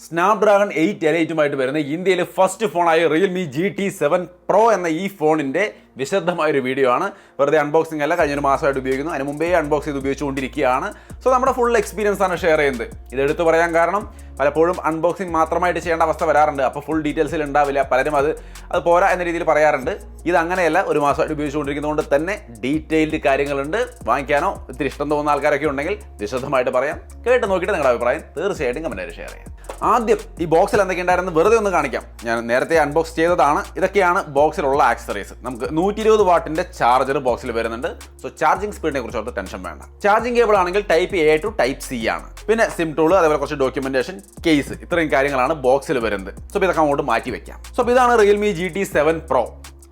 Snapdragon 8 എലൈറ്റുമായിട്ട് വരുന്ന ഇന്ത്യയിലെ first ഫോണായ Realme GT7 Pro എന്ന ഈ ഫോണിൻ്റെ വിശദമായൊരു വീഡിയോ ആണ്. വെറുതെ അൺബോക്സിംഗ് അല്ല, കഴിഞ്ഞൊരു മാസമായിട്ട് ഉപയോഗിക്കുന്നു. അതിന് മുമ്പേ അൺബോക്സ് ചെയ്ത് ഉപയോഗിച്ചുകൊണ്ടിരിക്കുകയാണ്. സോ നമ്മുടെ ഫുൾ എക്സ്പീരിയൻസ് ആണ് ഷെയർ ചെയ്യുന്നത്. ഇതെടുത്ത് പറയാൻ കാരണം പലപ്പോഴും അൺബോക്സിംഗ് മാത്രമായിട്ട് ചെയ്യേണ്ട അവസ്ഥ വരാറുണ്ട്. അപ്പോൾ ഫുൾ ഡീറ്റെയിൽസിൽ ഉണ്ടാവില്ല. പലരും അത് പോരാ എന്ന രീതിയിൽ പറയാറുണ്ട്. ഇത് അങ്ങനെയല്ല, ഒരു മാസമായിട്ട് ഉപയോഗിച്ചുകൊണ്ടിരിക്കുന്നതുകൊണ്ട് തന്നെ ഡീറ്റെയിൽഡ് കാര്യങ്ങളുണ്ട്. വാങ്ങിക്കാനോ ഇത്തിരി ഇഷ്ടം തോന്നുന്ന ആൾക്കാരൊക്കെ ഉണ്ടെങ്കിൽ വിശദമായിട്ട് പറയാം. കേട്ട് നോക്കിയിട്ട് നിങ്ങളുടെ അഭിപ്രായം തീർച്ചയായിട്ടും കമൻറ്റായിട്ട് ഷെയർ ചെയ്യാം. ആദ്യം ഈ ബോക്സിൽ എന്തൊക്കെ ഉണ്ടായിരുന്നു വെറുതെ ഒന്ന് കാണിക്കാം. ഞാൻ നേരത്തെ അൺബോക്സ് ചെയ്തതാണ്. ഇതൊക്കെയാണ് ബോക്സിലുള്ള ആക്സസറീസ്. നമുക്ക് 120 വാട്ടിന്റെ ചാർജർ ബോക്സിൽ വരുന്നുണ്ട്. സോ ചാർജിങ് സ്പീഡിനെ കുറിച്ച് ഓർത്ത് ടെൻഷൻ വേണ്ട. ചാർജിങ് കേബിൾ ആണെങ്കിൽ Type A to Type C ആണ്. പിന്നെ സിം ടൂൾ, അതേപോലെ കുറച്ച് ഡോക്യുമെന്റേഷൻ, കേസ്, ഇത്രയും കാര്യങ്ങളാണ് ബോക്സിൽ വരുന്നത്. സോ ഇതൊക്കെ അങ്ങോട്ട് മാറ്റി വെക്കാം. സോ ഇതാണ് റിയൽമി GT7 Pro.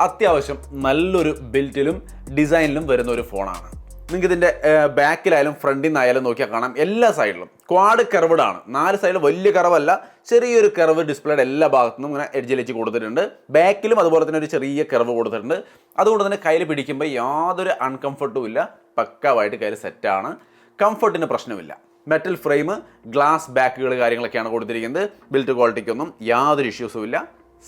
അത്യാവശ്യം നല്ലൊരു ബിൽറ്റിലും ഡിസൈനിലും വരുന്ന ഒരു ഫോണാണ്. നിങ്ങൾക്ക് ഇതിൻ്റെ ബാക്കിലായാലും ഫ്രണ്ടിൽ നിന്നായാലും നോക്കിയാൽ കാണാം, എല്ലാ സൈഡിലും ക്വാഡ് കർവ്ഡ് ആണ്. 4 സൈഡിൽ വലിയ കർവല്ല, ചെറിയൊരു കർവ് ഡിസ്പ്ലേയുടെ എല്ലാ ഭാഗത്തുനിന്നും ഇങ്ങനെ എഡ്ജിൽ വെച്ച് കൊടുത്തിട്ടുണ്ട്. ബാക്കിലും അതുപോലെ തന്നെ ഒരു ചെറിയ കർവ് കൊടുത്തിട്ടുണ്ട്. അതുകൊണ്ട് തന്നെ കയ്യിൽ പിടിക്കുമ്പോൾ യാതൊരു അൺകംഫർട്ടും ഇല്ല. പക്കാവായിട്ട് കയ്യിൽ സെറ്റാണ്. കംഫർട്ടിന് പ്രശ്നമില്ല. മെറ്റൽ ഫ്രെയിം, ഗ്ലാസ് ബാക്കുകൾ കാര്യങ്ങളൊക്കെയാണ് കൊടുത്തിരിക്കുന്നത്. ബിൽറ്റ് ക്വാളിറ്റിക്കൊന്നും യാതൊരു ഇഷ്യൂസും ഇല്ല.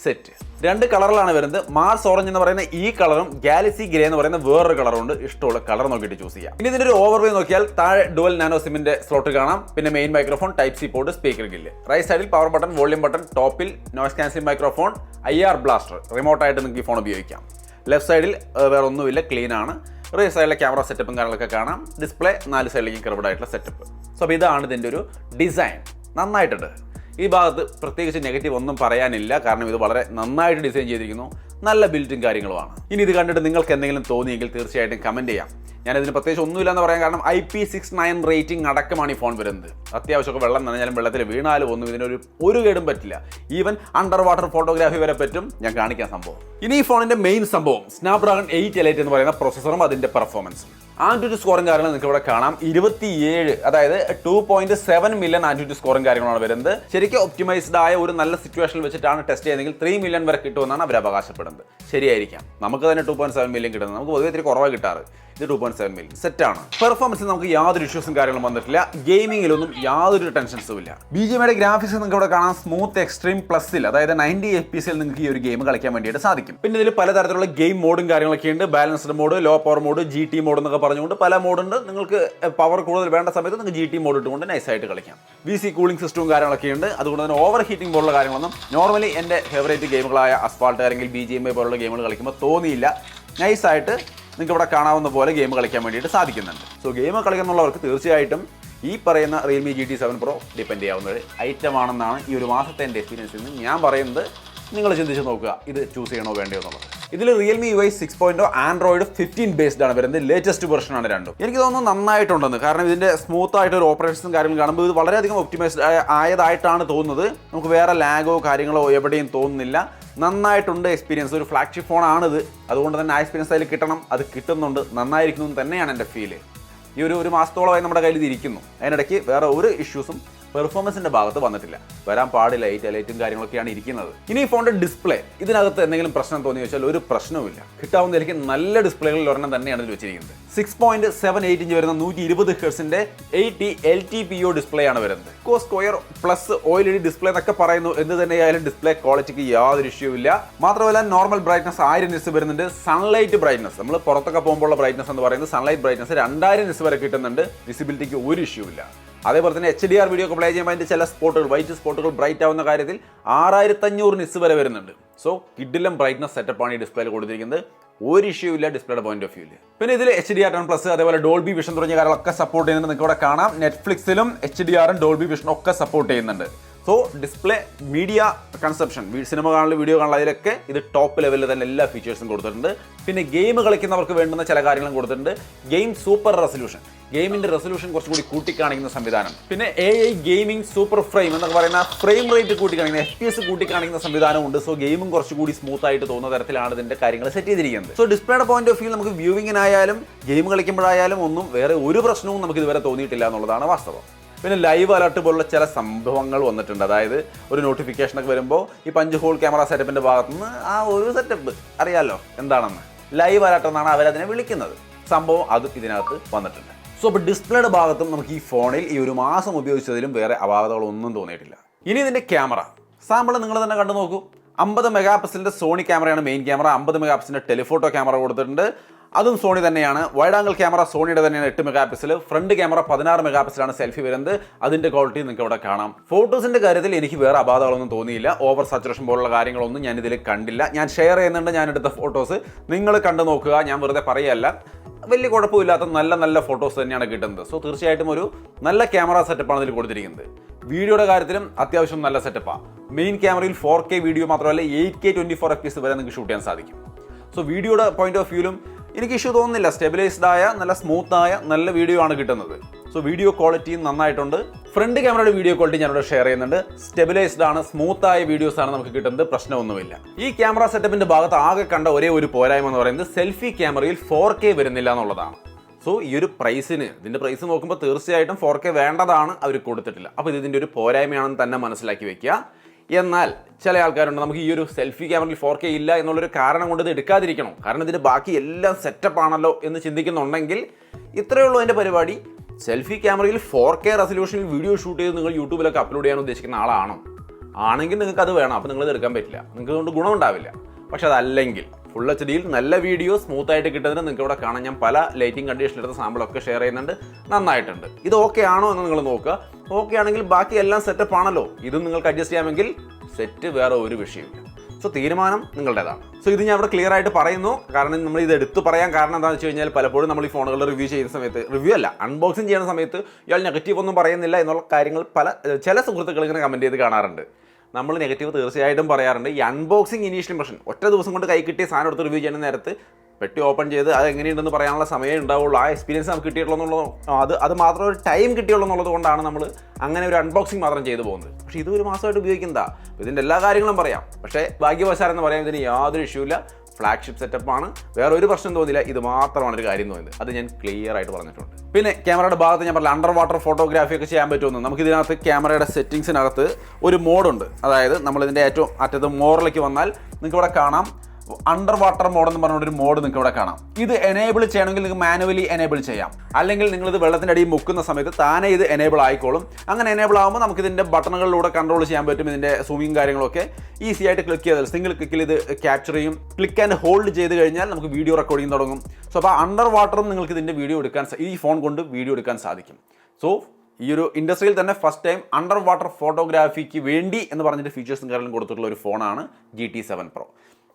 സെറ്റ് 2 കളറിലാണ് വരുന്നത്. മാർസ് ഓറഞ്ച് എന്ന് പറയുന്ന ഈ കളറും ഗാലക്സി ഗ്രേ എന്ന് പറയുന്ന വേറൊരു കളറും ഉണ്ട്. ഇഷ്ടമുള്ള കളർ നോക്കിയിട്ട് ചൂസ് ചെയ്യാം. ഇനി ഇതിന്റെ ഒരു ഓവർവ്യൂ നോക്കിയാൽ താഴെ ഡുവൽ നാനോ സിമിന്റെ സ്ലോട്ട് കാണാം. പിന്നെ main microphone, Type C port, speaker grill. Right സൈഡിൽ പവർ ബട്ടൺ, വോളിയം ബട്ടൺ, ടോപ്പിൽ noise cancelling microphone, IR blaster, റിമോട്ടായിട്ട് നിങ്ങൾക്ക് ഈ ഫോൺ ഉപയോഗിക്കാം. ലെഫ്റ്റ് സൈഡിൽ വേറെ ഒന്നുമില്ല, ക്ലീൻ ആണ്. റൈറ്റ് സൈഡിലെ ക്യാമറ സെറ്റപ്പും കാര്യങ്ങളൊക്കെ കാണാം. ഡിസ്പ്ലേ 4 സൈഡിലേക്കും കർവ്ഡ് ആയിട്ടുള്ള സെറ്റപ്പ്. സോ അപ്പോൾ ഇതാണ് ഇതിൻ്റെ ഒരു ഡിസൈൻ. നന്നായിട്ടുണ്ട്. ഈ ഭാഗത്ത് പ്രത്യേകിച്ച് നെഗറ്റീവ് ഒന്നും പറയാനില്ല. കാരണം ഇത് വളരെ നന്നായിട്ട് ഡിസൈൻ ചെയ്തിരിക്കുന്നു. നല്ല ബിൽറ്റും കാര്യങ്ങളുമാണ്. ഇനി ഇത് കണ്ടിട്ട് നിങ്ങൾക്ക് എന്തെങ്കിലും തോന്നിയെങ്കിൽ തീർച്ചയായിട്ടും കമൻറ്റ് ചെയ്യാം. ഞാനതിന് പ്രത്യേകിച്ച് ഒന്നുമില്ല എന്ന് പറയാൻ കാരണം IP69 റേറ്റിംഗ് അടക്കമാണ് ഈ ഫോൺ വരുന്നത്. അത്യാവശ്യമൊക്കെ വെള്ളം നനഞ്ഞാലും വെള്ളത്തിൽ വീണാലും ഒന്നും ഇതിനൊരു കേടും പറ്റില്ല. ഈവൻ അണ്ടർ വാട്ടർ ഫോട്ടോഗ്രാഫി വരെ പറ്റും. ഞാൻ കാണിക്കാൻ സംഭവം. ഇനി ഈ ഫോണിൻ്റെ മെയിൻ സംഭവം സ്നാപ്ഡ്രാഗൺ 8 എലൈറ്റ് എന്ന് പറയുന്ന പ്രൊസസ്സറും അതിൻ്റെ പെർഫോമൻസും. ആൻഡ്രോയിഡ് സ്കോറും കാര്യങ്ങളും നിങ്ങൾക്ക് ഇവിടെ കാണാം. 27, അതായത് 2.7 മില്യൺ ആൻഡ്രോയിഡ് സ്കോറും കാര്യങ്ങളാണ് വരുന്നത്. ശരിക്കും ഒപ്റ്റിമൈസ്ഡ് ആയ ഒരു നല്ല സിറ്റുവേഷനിൽ വെച്ചിട്ടാണ് ടെസ്റ്റ് ചെയ്യുന്നതെങ്കിൽ 3 മില്യൺ വരെ കിട്ടുമെന്നാണ് അവർ അവകാശപ്പെടുന്നത്. ശരിയായിരിക്കാം. നമുക്ക് തന്നെ 2.7 മില്യൺ കിട്ടുന്നത്. നമുക്ക് പൊതുവെ ഇത്തിരി കുറവാണ് കിട്ടാറ്. ഇത് 2.7 മില്യൺ സെറ്റാണ്. പെർഫോമൻസിൽ നമുക്ക് യാതൊരു ഇഷ്യൂസും കാര്യങ്ങളും വന്നിട്ടില്ല. ഗെയിമിങ്ങിലൊന്നും യാതൊരു ടെൻഷൻസും ഇല്ല. BGMയുടെ ഗ്രാഫിക്സ് നിങ്ങൾക്ക് ഇവിടെ കാണാം. സ്മൂത്ത് എക്സ്ട്രീം പ്ലസിൽ, അതായത് 90 FPS നിങ്ങൾക്ക് ഈ ഒരു ഗെയിം കളിക്കാൻ വേണ്ടിയിട്ട് സാധിക്കും. പിന്നെ ഇതിൽ പലതരത്തിലുള്ള ഗെയിം മോഡും കാര്യങ്ങളൊക്കെ ഉണ്ട്. Balanced mode, low power mode, GT mode എന്നൊക്കെ പറഞ്ഞുകൊണ്ട് പല മോഡുണ്ട്. നിങ്ങൾക്ക് പവർ കൂടുതൽ വേണ്ട സമയത്ത് നിങ്ങൾക്ക് GT മോഡ് ഇട്ടുകൊണ്ട് നൈസായിട്ട് കളിക്കാം. VC കൂളിംഗ് സിസ്റ്റവും കാര്യങ്ങളൊക്കെ ഉണ്ട്. അതുകൊണ്ട് തന്നെ ഓവർ ഹീറ്റിംഗ് പോലുള്ള കാര്യങ്ങളൊന്നും നോർമലി എൻ്റെ ഫേവറേറ്റ് ഗെയിമുകളായ അസ്ഫാൾട്ട് അല്ലെങ്കിൽ BGMI പോലുള്ള ഗെയിമുകൾ കളിക്കുമ്പോൾ തോന്നിയില്ല. നൈസായിട്ട് നിങ്ങൾക്ക് ഇവിടെ കാണാവുന്ന പോലെ ഗെയിം കളിക്കാൻ വേണ്ടിയിട്ട് സാധിക്കുന്നുണ്ട്. സോ ഗെയിം കളിക്കുന്നുള്ളവർക്ക് തീർച്ചയായിട്ടും ഈ പറയുന്ന റിയൽമി GT7 Pro ഡിപ്പെൻഡ് ചെയ്യാവുന്ന ഒരു ഐറ്റം ആണെന്നാണ് ഈ ഒരു മാസത്തെ എൻ്റെ എക്സ്പീരിയൻസിൽ നിന്ന് ഞാൻ പറയുന്നത്. നിങ്ങൾ ചിന്തിച്ച് നോക്കുക, ഇത് ചൂസ് ചെയ്യണോ വേണ്ടയോ എന്നുള്ളത്. ഇതിൽ റിയൽമി UI 6.0 ആൻഡ്രോയിഡ് 15 ബേസ്ഡ് ആണ് വരുന്നത്. ലേറ്റസ്റ്റ് വെർഷനാണ് രണ്ടും. എനിക്ക് തോന്നുന്നു നന്നായിട്ടുണ്ടെന്ന്. കാരണം ഇതിൻ്റെ സ്മൂത്ത് ആയിട്ട് ഒരു ഓപ്പറേഷൻസും കാര്യങ്ങളും കാണുമ്പോൾ ഇത് വളരെയധികം ഒപ്റ്റിമൈസ്ഡ് ആയതായിട്ടാണ് തോന്നുന്നത്. നമുക്ക് വേറെ ലാഗോ കാര്യങ്ങളോ എവിടെയും തോന്നുന്നില്ല. നന്നായിട്ടുണ്ട് എക്സ്പീരിയൻസ്. ഒരു ഫ്ലാഗ്ഷിപ്പ് ഫോണാണിത്. അതുകൊണ്ട് തന്നെ ആ എക്സ്പീരിയൻസ് അതിൽ കിട്ടണം. അത് കിട്ടുന്നുണ്ട്. നന്നായിരിക്കുന്നു എന്ന് തന്നെയാണ് എൻ്റെ ഫീല്. ഈ ഒരു മാസത്തോളമായി നമ്മുടെ കയ്യിൽ ഇത് ഇരിക്കുന്നു. അതിനിടയ്ക്ക് വേറെ ഒരു ഇഷ്യൂസും പെർഫോമൻസിന്റെ ഭാഗത്ത് വന്നിട്ടില്ല. വരാൻ പാടില്ല. ലൈറ്റും കാര്യങ്ങളൊക്കെയാണ് ഇരിക്കുന്നത്. ഇനി ഈ ഫോണിന്റെ ഡിസ്പ്ലേ, ഇതിനകത്ത് എന്തെങ്കിലും പ്രശ്നം തോന്നി വെച്ചാൽ ഒരു പ്രശ്നവുമില്ല. കിട്ടാവുന്നതിലേക്ക് നല്ല ഡിസ്പ്ലേകളിൽ ഒരെണ്ണം തന്നെയാണ് ഇതിൽ വെച്ചിരിക്കുന്നത്. 6.78 ഇഞ്ച് വരുന്ന 120 ഹെർട്സിന്റെ 80 LTPO ഡിസ്പ്ലേ ആണ് വരുന്നത്. സ്ക്വയർ പ്ലസ് OLED ഡിസ്പ്ലേ എന്നൊക്കെ പറയുന്നു. എന്ത് തന്നെയായാലും ഡിസ്പ്ലേ ക്വാളിറ്റിക്ക് യാതൊരു ഇഷ്യൂ ഇല്ല. മാത്രമല്ല നോർമൽ ബ്രൈറ്റ്നസ് 1000 നിറ്റ്സ് വരുന്നുണ്ട്. സൺലൈറ്റ് ബ്രൈറ്റ്നസ്, നമ്മൾ പുറത്തൊക്കെ പോകുമ്പോഴുള്ള ബ്രൈറ്റ്നസ് എന്ന് പറയുന്നത് സൺലൈറ്റ് ബ്രൈറ്റ്നസ് 2000 നിറ്റ്സ് വരെ കിട്ടുന്നുണ്ട്. വിസിബിലിറ്റിക്ക് ഒരു ഇഷ്യൂ ഇല്ല. അതേപോലെ തന്നെ HDR വീഡിയോ ഒക്കെ പ്ലേ ചെയ്യുമ്പോൾ അതിൻ്റെ ചില സ്പോട്ടുകൾ, വൈറ്റ് സ്പോട്ടുകൾ ബ്രൈറ്റ് ആവുന്ന കാര്യത്തിൽ 6500 നിറ്റ്സ് വരെ വരുന്നുണ്ട്. സോ കിഡിലും ബ്രൈറ്റ്നസ് സെറ്റപ്പാണ് ഈ ഡിസ്പ്ലേയിൽ കൊടുത്തിരിക്കുന്നത്. ഒരു ഇഷ്യൂ ഇല്ല ഡിസ്പ്ലേയുടെ പോയിന്റ് ഓഫ് വ്യൂവിൽ. പിന്നെ ഇതിൽ HDR10+, അതേപോലെ ഡോൾബി വിഷൻ തുടങ്ങിയ കാര്യങ്ങളൊക്കെ സപ്പോർട്ട് ചെയ്യുന്നുണ്ട്. നിങ്ങൾക്ക് ഇവിടെ കാണാം. നെറ്റ്ഫ്ലിക്സിലും HDR-ഉം ഡോൾബി വിഷനും ഒക്കെ സപ്പോർട്ട് ചെയ്യുന്നുണ്ട്. So display, media conception, cinema കാണൽ, വീഡിയോ കാണൽ, അതിലൊക്കെ ഇത് ടോപ്പ് ലെവലിൽ തന്നെ എല്ലാ ഫീച്ചേഴ്സും കൊടുത്തിട്ടുണ്ട്. പിന്നെ ഗെയിം കളിക്കുന്നവർക്ക് വേണ്ടുന്ന ചില കാര്യങ്ങളും കൊടുത്തിട്ടുണ്ട്. ഗെയിം സൂപ്പർ റെസൊല്യൂഷൻ, ഗെയിമിൻ്റെ റെസൊല്യൂഷൻ കുറച്ചുകൂടി കൂട്ടിക്കാണിക്കുന്ന സംവിധാനം. പിന്നെ AI ഗെയിമിംഗ് സൂപ്പർ ഫ്രെയിം എന്നൊക്കെ പറയുന്ന ഫ്രെയിം റേറ്റ് കൂട്ടിക്കാണിക്കുന്ന, FPS കൂട്ടിക്കാണിക്കുന്ന സംവിധാനമുണ്ട്. സോ ഗെയിമും കുറച്ചുകൂടി സ്മൂത്ത് ആയിട്ട് തോന്നുന്ന തരത്തിലാണ് ഇതിൻ്റെ കാര്യങ്ങൾ സെറ്റ് ചെയ്തിരിക്കുന്നത്. സോ ഡിസ്പ്ലേയുടെ പോയിന്റ് ഓഫ് വ്യൂ നമുക്ക് വ്യൂവിങ്ങിനായാലും ഗെയിം കളിക്കുമ്പോഴായാലും ഒന്നും വേറെ ഒരു പ്രശ്നവും നമുക്ക് ഇതുവരെ തോന്നിയിട്ടില്ല എന്നുള്ളതാണ് വാസ്തവം. പിന്നെ ലൈവ് അലർട്ട് പോലുള്ള ചില സംഭവങ്ങൾ വന്നിട്ടുണ്ട്. അതായത് ഒരു നോട്ടിഫിക്കേഷനൊക്കെ വരുമ്പോൾ ഈ 5 ഹോൾ ക്യാമറ സെറ്റപ്പിൻ്റെ ഭാഗത്തുനിന്ന് ആ ഒരു സെറ്റപ്പ് അറിയാമല്ലോ എന്താണെന്ന്. ലൈവ് അലർട്ട് എന്നാണ് അവരതിനെ വിളിക്കുന്നത്. സംഭവം അതും ഇതിനകത്ത് വന്നിട്ടുണ്ട്. സോ അപ്പോൾ ഡിസ്പ്ലേയുടെ ഭാഗത്തും നമുക്ക് ഈ ഫോണിൽ ഈ ഒരു മാസം ഉപയോഗിച്ചതിലും വേറെ അപാകതകളൊന്നും തോന്നിയിട്ടില്ല. ഇനി ഇതിൻ്റെ ക്യാമറ സാമ്പിൾ നിങ്ങൾ തന്നെ കണ്ടു നോക്കൂ. 50 മെഗാ പിക്സലിൻ്റെ സോണി ക്യാമറയാണ് മെയിൻ ക്യാമറ. 50 മെഗാ പിക്സലിൻ്റെ ടെലിഫോട്ടോ ക്യാമറ കൊടുത്തിട്ടുണ്ട്, അതും സോണി തന്നെയാണ്. വൈഡ് ആംഗിൾ ക്യാമറ സോണിയുടെ തന്നെയാണ് 8 മെഗാ പിക്സൽ. ഫ്രണ്ട് ക്യാമറ 16 മെഗാ പിക്സലാണ് സെൽഫി വരുന്നത്. അതിൻ്റെ ക്വാളിറ്റി നിങ്ങൾക്ക് ഇവിടെ കാണാം. ഫോട്ടോസിൻ്റെ കാര്യത്തിൽ എനിക്ക് വേറെ അപാധകളൊന്നും തോന്നിയില്ല. ഓവർ സാച്ചുറേഷൻ പോലുള്ള കാര്യങ്ങളൊന്നും ഞാൻ ഇതിൽ കണ്ടില്ല. ഞാൻ ഷെയർ ചെയ്യുന്നുണ്ട് ഞാൻ എടുത്ത ഫോട്ടോസ്, നിങ്ങൾ കണ്ടു നോക്കുക. ഞാൻ വെറുതെ പറയല്ല, വലിയ കുഴപ്പമില്ലാത്ത നല്ല ഫോട്ടോസ് തന്നെയാണ് കിട്ടുന്നത്. സോ തീർച്ചയായിട്ടും ഒരു നല്ല ക്യാമറ സെറ്റപ്പാണ് ഇതിൽ കൊടുത്തിരിക്കുന്നത്. വീഡിയോയുടെ കാര്യത്തിലും അത്യാവശ്യം നല്ല സെറ്റപ്പാണ്. മെയിൻ ക്യാമറയിൽ 4K വീഡിയോ മാത്രമല്ല 8K 24 FPS വരെ നിങ്ങൾക്ക് ഷൂട്ട് ചെയ്യാൻ സാധിക്കും. സോ വീഡിയോയുടെ പോയിന്റ് ഓഫ് വ്യൂലും എനിക്ക് ഇഷ്യൂ തോന്നുന്നില്ല. സ്റ്റെബിലൈസ്ഡ് ആയ നല്ല സ്മൂത്ത് ആയ നല്ല വീഡിയോ ആണ് കിട്ടുന്നത്. സോ വീഡിയോ ക്വാളിറ്റിയും നന്നായിട്ടുണ്ട്. ഫ്രണ്ട് ക്യാമറയുടെ വീഡിയോ ക്വാളിറ്റി ഞാനിവിടെ ഷെയർ ചെയ്യുന്നുണ്ട്. സ്റ്റെബിലൈസ്ഡ് ആണ്, സ്മൂത്ത് ആയ വീഡിയോസ് ആണ് നമുക്ക് കിട്ടുന്നത്, പ്രശ്നമൊന്നുമില്ല. ഈ ക്യാമറ സെറ്റപ്പിന്റെ ഭാഗത്ത് ആകെ കണ്ട ഒരേ ഒരു പോരായ്മ എന്ന് പറയുന്നത് സെൽഫി ക്യാമറയിൽ 4K വരുന്നില്ല എന്നുള്ളതാണ്. സോ ഈ ഒരു പ്രൈസിന് ഇതിന്റെ പ്രൈസ് നോക്കുമ്പോൾ തീർച്ചയായിട്ടും 4K വേണ്ടതാണ് അവർ കൊടുത്തിട്ടില്ല. അപ്പോൾ ഇതിന്റെ ഒരു പോരായ്മയാണെന്ന് തന്നെ മനസ്സിലാക്കി വെക്കുക. എന്നാൽ ചില ആൾക്കാരുണ്ട് നമുക്ക് ഈ ഒരു സെൽഫി ക്യാമറയിൽ 4K ഇല്ല എന്നുള്ളൊരു കാരണം കൊണ്ട് ഇത് എടുക്കാതിരിക്കണം, കാരണം ഇതിന് ബാക്കി എല്ലാം സെറ്റപ്പ് ആണല്ലോ എന്ന് ചിന്തിക്കുന്നുണ്ടെങ്കിൽ ഇത്രയേ ഉള്ളൂ അതിൻ്റെ പരിപാടി. സെൽഫി ക്യാമറയിൽ 4K റെസൊല്യൂഷനിൽ വീഡിയോ ഷൂട്ട് ചെയ്ത് നിങ്ങൾ യൂട്യൂബിലൊക്കെ അപ്ലോഡ് ചെയ്യാൻ ഉദ്ദേശിക്കുന്ന ആണെങ്കിൽ നിങ്ങൾക്ക് അത് വേണം. അപ്പോൾ നിങ്ങളത് എടുക്കാൻ പറ്റില്ല, നിങ്ങൾക്ക് അതുകൊണ്ട് ഗുണമുണ്ടാവില്ല. പക്ഷെ അതല്ലെങ്കിൽ ഫുൾ HDയിൽ നല്ല വീഡിയോ സ്മൂത്ത് ആയിട്ട് കിട്ടുന്നതിന് നിങ്ങൾക്ക് ഇവിടെ കാണാൻ ഞാൻ പല ലൈറ്റിംഗ് കണ്ടീഷനിൽ എടുത്ത സാമ്പിളൊക്കെ ഷെയർ ചെയ്യുന്നുണ്ട്, നന്നായിട്ടുണ്ട്. ഇത് ഓക്കെ ആണോ എന്ന് നിങ്ങൾ നോക്കുക. ഓക്കെ ആണെങ്കിൽ ബാക്കി എല്ലാം സെറ്റപ്പ് ആണല്ലോ, ഇതും നിങ്ങൾക്ക് അഡ്ജസ്റ്റ് ചെയ്യാമെങ്കിൽ സെറ്റ്, വേറെ ഒരു വിഷയമില്ല. സോ തീരുമാനം നിങ്ങളുടേതാണ്. സോ ഇത് ഞാൻ ഇവിടെ ക്ലിയർ ആയിട്ട് പറയുന്നു. കാരണം നമ്മൾ ഇത് എടുത്ത് പറയാൻ കാരണം എന്താണെന്ന് വെച്ച് കഴിഞ്ഞാൽ പലപ്പോഴും നമ്മൾ ഈ ഫോണുകൾ റിവ്യൂ ചെയ്യുന്ന സമയത്ത്, റിവ്യൂ അല്ല അൺബോക്സിങ് ചെയ്യുന്ന സമയത്ത് ഇയാൾ നെഗറ്റീവ് ഒന്നും പറയുന്നില്ല എന്നുള്ള കാര്യങ്ങൾ ചില സുഹൃത്തുക്കൾ ഇങ്ങനെ കമൻറ്റ് ചെയ്ത് കാണാറുണ്ട്. നമ്മൾ നെഗറ്റീവ് തീർച്ചയായിട്ടും പറയാറുണ്ട്. ഈ അൺബോക്സിങ് ഇനീഷ്യൽ ഇംപ്രഷൻ ഒറ്റ ദിവസം കൊണ്ട് കൈ കിട്ടിയ സാധനം എടുത്ത് റിവ്യൂ ചെയ്യുന്ന നേരത്ത് പെട്ടി ഓപ്പൺ ചെയ്ത് അത് എങ്ങനെയുണ്ടെന്ന് പറയാനുള്ള സമയം ഉണ്ടാവുള്ളൂ. ആ എക്സ്പീരിയൻസ് നമുക്ക് കിട്ടിയിട്ടുള്ളൂ എന്നുള്ളത്, അത് മാത്രം ഒരു ടൈം കിട്ടിയുള്ളൂ എന്നുള്ളത് കൊണ്ടാണ് നമ്മൾ അങ്ങനെ ഒരു അൺബോക്സിങ് മാത്രം ചെയ്തു പോകുന്നത്. പക്ഷേ ഇത് ഒരു മാസമായിട്ട് ഉപയോഗിക്കുന്നതാ. ഇതിൻ്റെ എല്ലാ കാര്യങ്ങളും പറയാം, പക്ഷേ ഭാഗ്യവശാലെന്ന് പറയാൻ ഇതിന് യാതൊരു ഇഷ്യൂ ഇല്ല. ഫ്ലാഗ്ഷിപ്പ് സെറ്റപ്പാണ്, വേറെ ഒരു പ്രശ്നം തോന്നില്ല. ഇത് മാത്രമാണ് ഒരു കാര്യം തോന്നിയത്, അത് ഞാൻ ക്ലിയർ ആയിട്ട് പറഞ്ഞിട്ടുണ്ട്. പിന്നെ ക്യാമറയുടെ ഭാഗത്ത് ഞാൻ പറഞ്ഞ അണ്ടർ വാട്ടർ ഫോട്ടോഗ്രാഫി ഒക്കെ ചെയ്യാൻ പറ്റുമെന്ന്. നമുക്ക് ഇതിനകത്ത് ക്യാമറയുടെ സെറ്റിങ്സിനകത്ത് ഒരു മോഡുണ്ട്. അതായത് നമ്മളിതിൻ്റെ ഏറ്റവും അറ്റത്ത് മോറിലേക്ക് വന്നാൽ നിങ്ങൾക്ക് ഇവിടെ കാണാം അണ്ടർ വാട്ടർ മോഡ് എന്ന് പറഞ്ഞൊരു മോഡ് നിങ്ങൾക്ക് ഇവിടെ കാണാം. ഇത് എനേബിൾ ചെയ്യണമെങ്കിൽ നിങ്ങൾക്ക് മാനുവലി എനേബിൾ ചെയ്യാം, അല്ലെങ്കിൽ നിങ്ങളിത് വെള്ളത്തിൻ്റെ അടിയിൽ മുക്കുന്ന സമയത്ത് താനെ ഇത് എനേബിൾ ആയിക്കോളും. അങ്ങനെ എനേബിൾ ആകുമ്പോൾ നമുക്ക് ഇതിൻ്റെ ബട്ടണുകളിലൂടെ കൺട്രോൾ ചെയ്യാൻ പറ്റും. ഇതിൻ്റെ സൂമിങ് കാര്യങ്ങളൊക്കെ ഈസി ആയിട്ട് ക്ലിക്ക് ചെയ്താൽ സിംഗിൾ ക്ലിക്കിൽ ഇത് ക്യാപ്ചർ ചെയ്യും. ക്ലിക്ക് ആൻഡ് ഹോൾഡ് ചെയ്ത് കഴിഞ്ഞാൽ നമുക്ക് വീഡിയോ റെക്കോർഡിംഗ് തുടങ്ങും. സോ അപ്പോൾ അണ്ടർ വാട്ടറും നിങ്ങൾക്ക് ഇതിൻ്റെ വീഡിയോ എടുക്കാൻ, ഈ ഫോൺ കൊണ്ട് വീഡിയോ എടുക്കാൻ സാധിക്കും. സോ ഈ ഒരു ഇൻഡസ്ട്രിയിൽ തന്നെ ഫസ്റ്റ് ടൈം അണ്ടർ വാട്ടർ ഫോട്ടോഗ്രാഫിക്ക് വേണ്ടി എന്ന് പറഞ്ഞിട്ട് ഫീച്ചേഴ്സും കാര്യങ്ങളും കൊടുത്തിട്ടുള്ള ഒരു ഫോണാണ് GT7 Pro.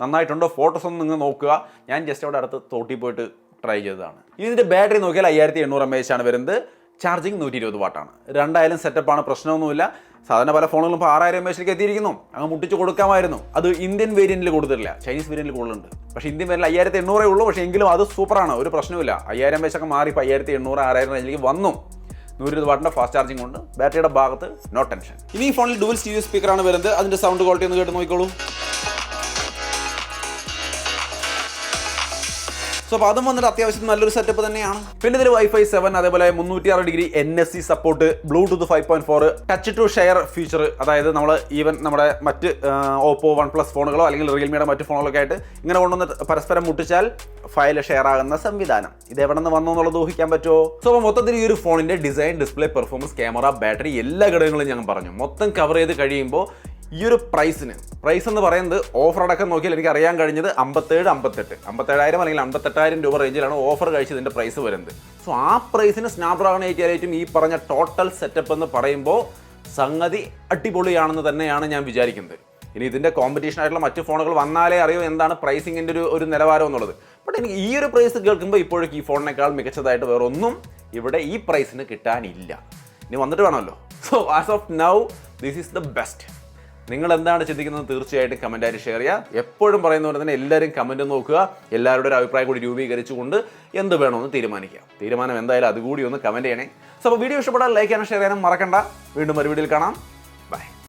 നന്നായിട്ടുണ്ടോ? ഫോട്ടോസ് ഒന്ന് നിങ്ങൾ നോക്കുക. ഞാൻ ജസ്റ്റ് അവിടെ അടുത്ത് തോട്ടി പോയിട്ട് ട്രൈ ചെയ്തതാണ്. ഇതിൻ്റെ ബാറ്ററി നോക്കിയാൽ 5800 mAh ആണ് വരുന്നത്. ചാർജിങ് 120 വാട്ടാണ്. രണ്ടായാലും സെറ്റപ്പാണ്, പ്രശ്നമൊന്നുമില്ല. സാധാരണ പല ഫോണുകളും ഇപ്പോൾ 6000 mAh എത്തിയിരിക്കുന്നു. അങ്ങ് മുട്ടിച്ച് കൊടുക്കാമായിരുന്നു. അത് ഇന്ത്യൻ വേരിയൻറ്റിൽ കൊടുത്തിട്ടില്ല, ചൈനീസ് വേരിയൻറ്റിൽ കൂടുതലുണ്ട്. പക്ഷേ ഇന്ത്യൻ വേരിയൻറ്റിൽ 5800 ഉള്ളൂ. പക്ഷേ എങ്കിലും അത് സൂപ്പറാണ്, ഒരു പ്രശ്നമില്ല. 5000 mAh ഒക്കെ മാറി ഇപ്പോൾ 5800 6000 റേഞ്ചിലേക്ക് വന്നു. 120 വാട്ടിൻ്റെ ഫാസ്റ്റ് ചാർജിങ് കൊണ്ട് ബാറ്ററിയുടെ ഭാഗത്ത് നോ ടെൻഷൻ. ഇനി ഈ ഫോണിൽ ഡുവൽ സ്റ്റീരിയോ സ്പീക്കറാണ് വരുന്നത്. അതിൻ്റെ സൗണ്ട് ക്വാളിറ്റി ഒന്ന് കേട്ട് നോക്കിക്കോളൂ. സോ അപ്പോൾ അതും വന്നിട്ട് അത്യാവശ്യം നല്ലൊരു സെറ്റപ്പ് തന്നെയാണ്. പിന്നെ ഇതിൽ Wi-Fi 7, അതേപോലെ 360 degree NFC support, Bluetooth 5.4, touch to share feature. അതായത് നമ്മൾ ഈവൻ നമ്മുടെ മറ്റ് ഓപ്പോ OnePlus ഫോണുകളോ അല്ലെങ്കിൽ റിയൽമിയുടെ മറ്റ് ഫോണുകളൊക്കെ ആയിട്ട് ഇങ്ങനെ കൊണ്ടുവന്ന് പരസ്പരം മുട്ടിച്ചാൽ ഫയൽ ഷെയർ ആകുന്ന സംവിധാനം. ഇത് എവിടെ നിന്ന് വന്നു എന്നുള്ളത് ഊഹിക്കാൻ പറ്റുമോ? സോ അപ്പോൾ മൊത്തത്തിൽ ഈ ഒരു ഫോണിൻ്റെ design, display, performance, camera, battery എല്ലാ ഘടകങ്ങളും ഞാൻ പറഞ്ഞു. മൊത്തം കവർ ചെയ്ത് കഴിയുമ്പോൾ ഈ ഒരു പ്രൈസ് എന്ന് പറയുന്നത് ഓഫർ അടക്കം നോക്കിയാൽ എനിക്ക് അറിയാൻ കഴിഞ്ഞത് 57,000 അല്ലെങ്കിൽ 58,000 രൂപ റേഞ്ചിലാണ് ഓഫർ കഴിച്ചതിൻ്റെ പ്രൈസ് വരുന്നത്. സോ ആ പ്രൈസിന് സ്നാപ്ഡ്രാഗൺ 888 ഈ പറഞ്ഞ ടോട്ടൽ സെറ്റപ്പ് എന്ന് പറയുമ്പോൾ സംഗതി അടിപൊളിയാണെന്ന് തന്നെയാണ് ഞാൻ വിചാരിക്കുന്നത്. ഇനി ഇതിൻ്റെ കോമ്പറ്റീഷൻ ആയിട്ടുള്ള മറ്റ് ഫോണുകൾ വന്നാലേ അറിയോ എന്താണ് പ്രൈസിങ്ങിൻ്റെ ഒരു നിലവാരം എന്നുള്ളത്. ബട്ട് എനിക്ക് ഈ ഒരു പ്രൈസ് കേൾക്കുമ്പോൾ ഇപ്പോഴേക്ക് ഈ ഫോണിനേക്കാൾ മികച്ചതായിട്ട് വേറൊന്നും ഇവിടെ ഈ പ്രൈസിന് കിട്ടാനില്ല. ഇനി വന്നിട്ട് വേണമല്ലോ. So as of now this is the best. നിങ്ങൾ എന്താണ് ചിന്തിക്കുന്നത് തീർച്ചയായിട്ടും കമൻറ്റായിട്ട് ഷെയർ ചെയ്യുക. എപ്പോഴും പറയുന്ന പോലെ തന്നെ എല്ലാവരും കമൻറ്റ് നോക്കുക. എല്ലാവരുടെ ഒരു അഭിപ്രായം കൂടി രൂപീകരിച്ചുകൊണ്ട് എന്ത് വേണമെന്ന് തീരുമാനിക്കുക. തീരുമാനം എന്തായാലും അതുകൂടി ഒന്ന് കമൻറ്റ് ചെയ്യണേ. സോ അപ്പോൾ വീഡിയോ ഇഷ്ടപ്പെട്ടാൽ ലൈക്ക് ചെയ്യാനും ഷെയർ ചെയ്യാനും മറക്കണ്ട. വീണ്ടും ഒരു വീഡിയോയിൽ കാണാം.